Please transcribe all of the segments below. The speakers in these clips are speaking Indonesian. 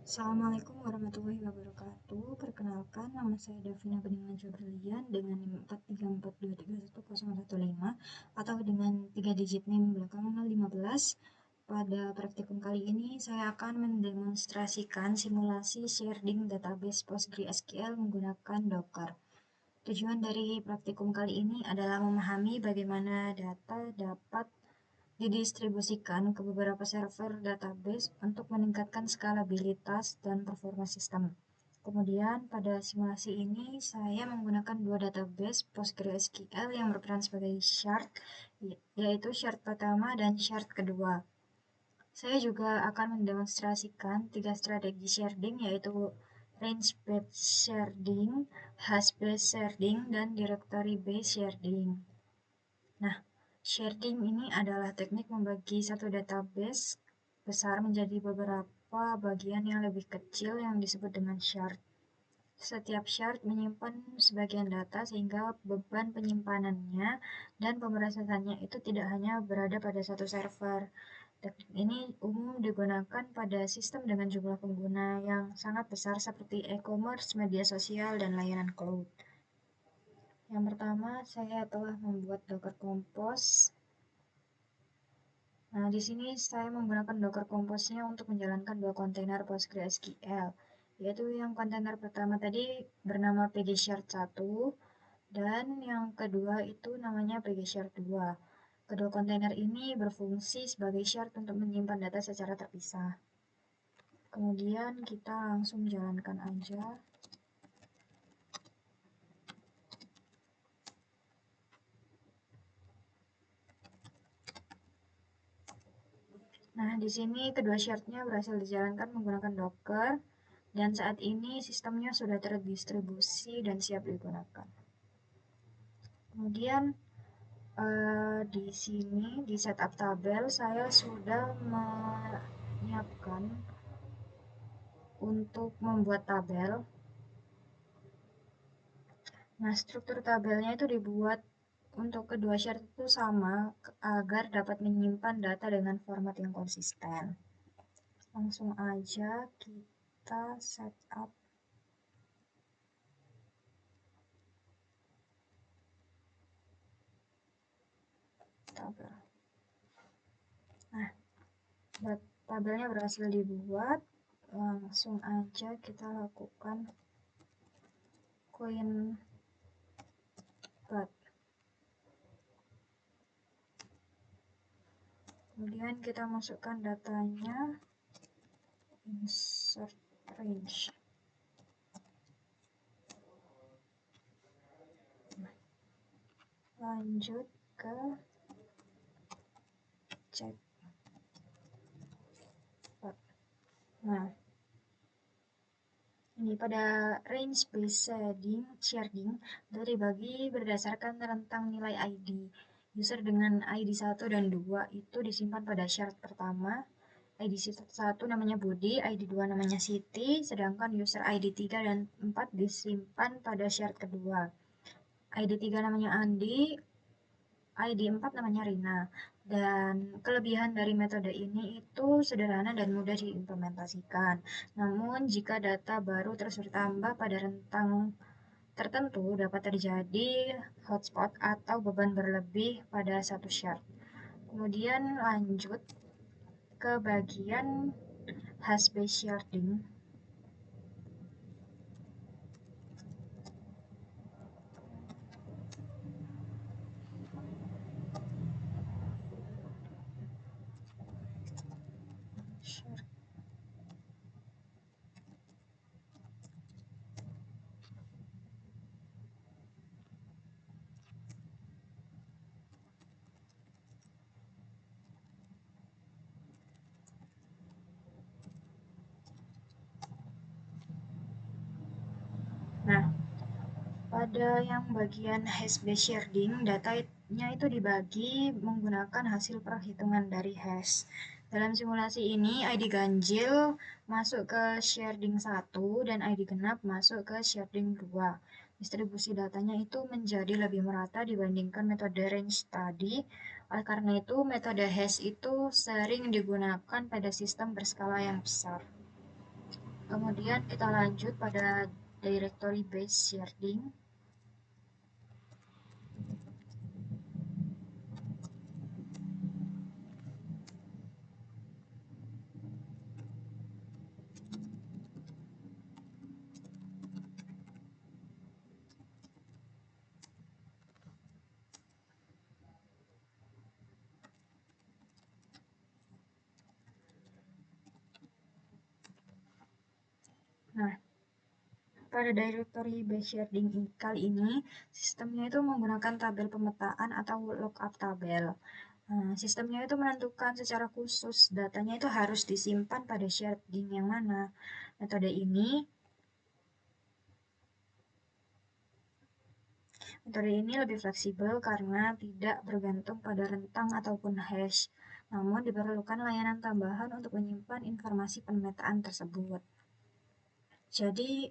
Assalamualaikum warahmatullahi wabarakatuh. Perkenalkan, nama saya Davina Beningan Brilian dengan NIM 434231015 atau dengan 3 digit NIM belakang 015. Pada praktikum kali ini saya akan mendemonstrasikan simulasi sharing database PostgreSQL menggunakan Docker. Tujuan dari praktikum kali ini adalah memahami bagaimana data dapat didistribusikan ke beberapa server database untuk meningkatkan skalabilitas dan performa sistem. Kemudian pada simulasi ini saya menggunakan dua database PostgreSQL yang berperan sebagai shard, yaitu shard pertama dan shard kedua. Saya juga akan mendemonstrasikan tiga strategi sharding, yaitu range-based sharding, hash-based sharding, dan directory-based sharding. Nah, sharding ini adalah teknik membagi satu database besar menjadi beberapa bagian yang lebih kecil yang disebut dengan shard. Setiap shard menyimpan sebagian data sehingga beban penyimpanannya dan pemrosesannya itu tidak hanya berada pada satu server. Teknik ini umum digunakan pada sistem dengan jumlah pengguna yang sangat besar seperti e-commerce, media sosial, dan layanan cloud. Yang pertama, saya telah membuat Docker Compose. Nah, di sini saya menggunakan Docker Compose-nya untuk menjalankan dua kontainer PostgreSQL, yaitu yang kontainer pertama tadi bernama pgshard 1 dan yang kedua itu namanya pgshard 2. Kedua kontainer ini berfungsi sebagai shard untuk menyimpan data secara terpisah. Kemudian kita langsung jalankan aja. Nah, di sini kedua shardnya berhasil dijalankan menggunakan Docker, dan saat ini sistemnya sudah terdistribusi dan siap digunakan. Kemudian di sini di setup tabel saya sudah menyiapkan untuk membuat tabel. Nah, struktur tabelnya itu dibuat untuk kedua shard itu sama agar dapat menyimpan data dengan format yang konsisten. Langsung aja kita setup tabel. Nah, tabelnya berhasil dibuat. Langsung aja kita lakukan queen but. Kemudian kita masukkan datanya, insert range. Lanjut ke check. Nah, ini pada range based sharding itu dibagi berdasarkan rentang nilai ID. User dengan ID 1 dan 2 itu disimpan pada shard pertama. ID 1 namanya Budi, ID 2 namanya Siti, sedangkan user ID 3 dan 4 disimpan pada shard kedua. ID 3 namanya Andi, ID 4 namanya Rina. Dan kelebihan dari metode ini itu sederhana dan mudah diimplementasikan. Namun jika data baru terus bertambah pada rentang tertentu dapat terjadi hotspot atau beban berlebih pada satu shard. Kemudian lanjut ke bagian hash-based sharding. Nah, pada yang bagian hash-based sharding, datanya itu dibagi menggunakan hasil perhitungan dari hash. Dalam simulasi ini, ID ganjil masuk ke sharding 1 dan ID genap masuk ke sharding 2. Distribusi datanya itu menjadi lebih merata dibandingkan metode range tadi. Oleh karena itu, metode hash itu sering digunakan pada sistem berskala yang besar. Kemudian kita lanjut pada directory based sharding. Nah, pada directory based sharding kali ini, sistemnya itu menggunakan tabel pemetaan atau lookup tabel. Sistemnya itu menentukan secara khusus datanya itu harus disimpan pada sharding yang mana. Metode ini lebih fleksibel karena tidak bergantung pada rentang ataupun hash, namun diperlukan layanan tambahan untuk menyimpan informasi pemetaan tersebut. Jadi,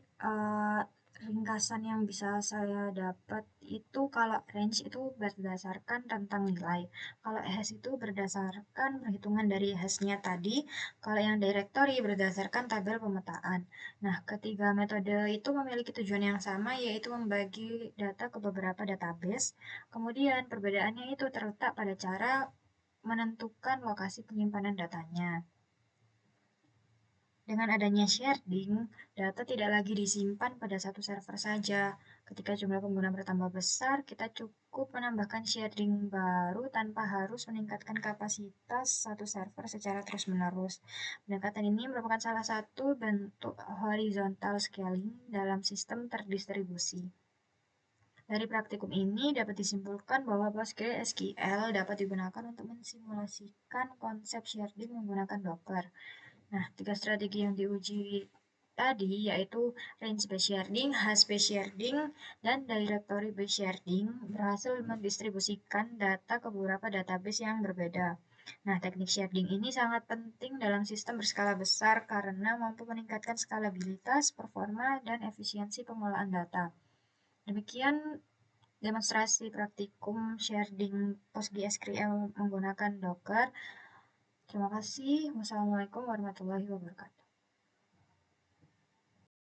ringkasan yang bisa saya dapat itu kalau range itu berdasarkan rentang nilai. Kalau hash itu berdasarkan perhitungan dari hashnya tadi. Kalau yang directory berdasarkan tabel pemetaan. Nah, ketiga metode itu memiliki tujuan yang sama, yaitu membagi data ke beberapa database. Kemudian, perbedaannya itu terletak pada cara menentukan lokasi penyimpanan datanya. Dengan adanya sharding, data tidak lagi disimpan pada satu server saja. Ketika jumlah pengguna bertambah besar, kita cukup menambahkan sharding baru tanpa harus meningkatkan kapasitas satu server secara terus-menerus. Pendekatan ini merupakan salah satu bentuk horizontal scaling dalam sistem terdistribusi. Dari praktikum ini dapat disimpulkan bahwa PostgreSQL dapat digunakan untuk mensimulasikan konsep sharding menggunakan Docker. Nah, 3 strategi yang diuji tadi yaitu range based sharding, hash based sharding, dan directory based sharding berhasil mendistribusikan data ke beberapa database yang berbeda. Nah, teknik sharding ini sangat penting dalam sistem berskala besar karena mampu meningkatkan skalabilitas, performa, dan efisiensi pengolahan data. Demikian demonstrasi praktikum sharding PostgreSQL menggunakan Docker. Terima kasih. Wassalamualaikum warahmatullahi wabarakatuh.